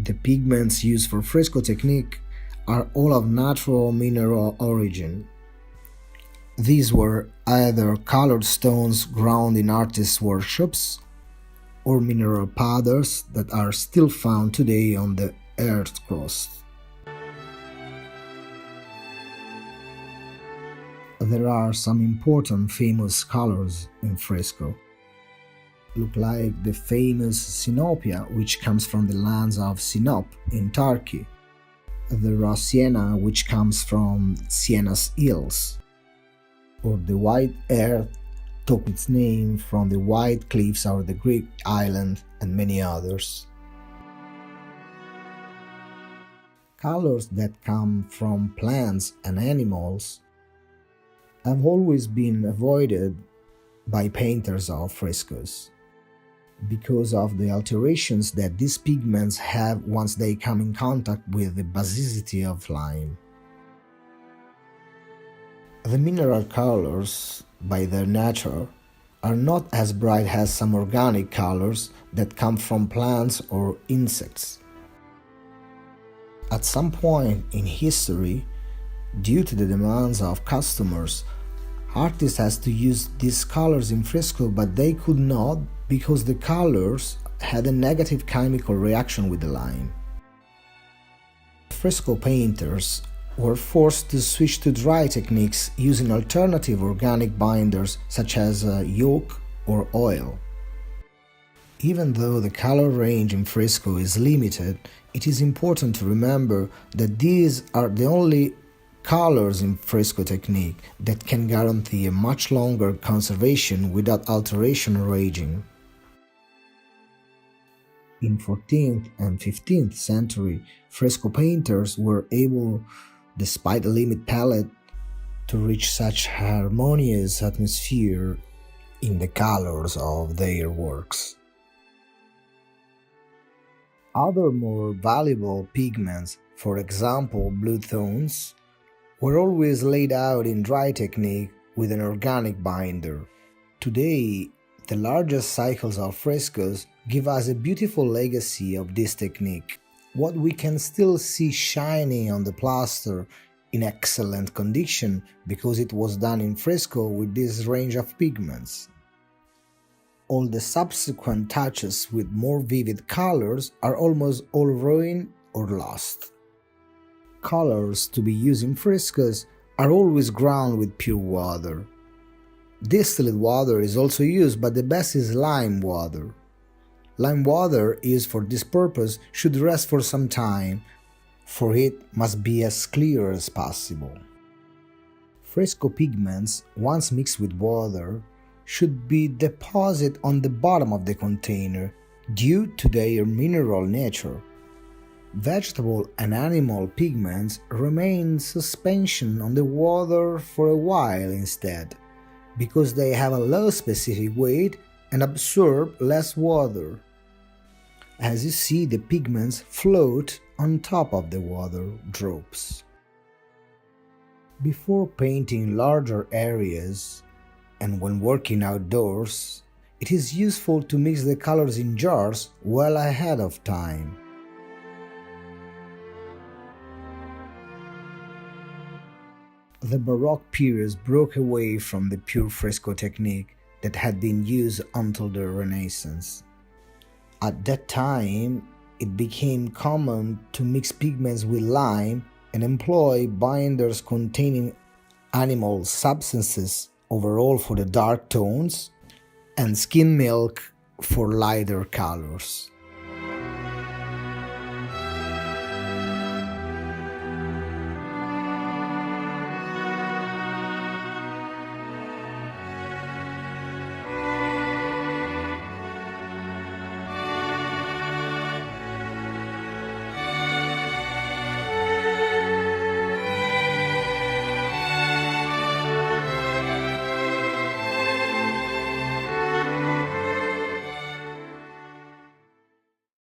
The pigments used for Fresco Technique are all of natural mineral origin. These were either colored stones ground in artists' workshops or mineral powders that are still found today on the Earth's crust. There are some important famous colors in Fresco. Look like the famous Sinopia, which comes from the lands of Sinop in Turkey, the raw sienna, which comes from Siena's hills, or the white earth took its name from the white cliffs of the Greek island, and many others. Colors that come from plants and animals have always been avoided by painters of frescoes because of the alterations that these pigments have once they come in contact with the basicity of lime. The mineral colors, by their nature, are not as bright as some organic colors that come from plants or insects. At some point in history, due to the demands of customers, artists had to use these colors in fresco, but they could not because the colors had a negative chemical reaction with the lime. Fresco painters were forced to switch to dry techniques using alternative organic binders such as yolk or oil. Even though the color range in fresco is limited, it is important to remember that these are the only colors in Fresco Technique that can guarantee a much longer conservation without alteration or aging. In 14th and 15th century, fresco painters were able, despite a limited palette, to reach such harmonious atmosphere in the colors of their works. Other more valuable pigments, for example blue tones, were always laid out in dry technique with an organic binder. Today, the largest cycles of frescoes give us a beautiful legacy of this technique. What we can still see shining on the plaster in excellent condition because it was done in fresco with this range of pigments. All the subsequent touches with more vivid colors are almost all ruined or lost. Colors to be used in frescoes are always ground with pure water. Distilled water is also used, but the best is lime water. Lime water used for this purpose should rest for some time, for it must be as clear as possible. Fresco pigments, once mixed with water, should be deposited on the bottom of the container due to their mineral nature. Vegetable and animal pigments remain in suspension on the water for a while instead, because they have a low specific weight and absorb less water. As you see, the pigments float on top of the water drops. Before painting larger areas and when working outdoors, it is useful to mix the colors in jars well ahead of time. The Baroque period broke away from the pure fresco technique that had been used until the Renaissance. At that time, it became common to mix pigments with lime and employ binders containing animal substances overall for the dark tones and skim milk for lighter colors.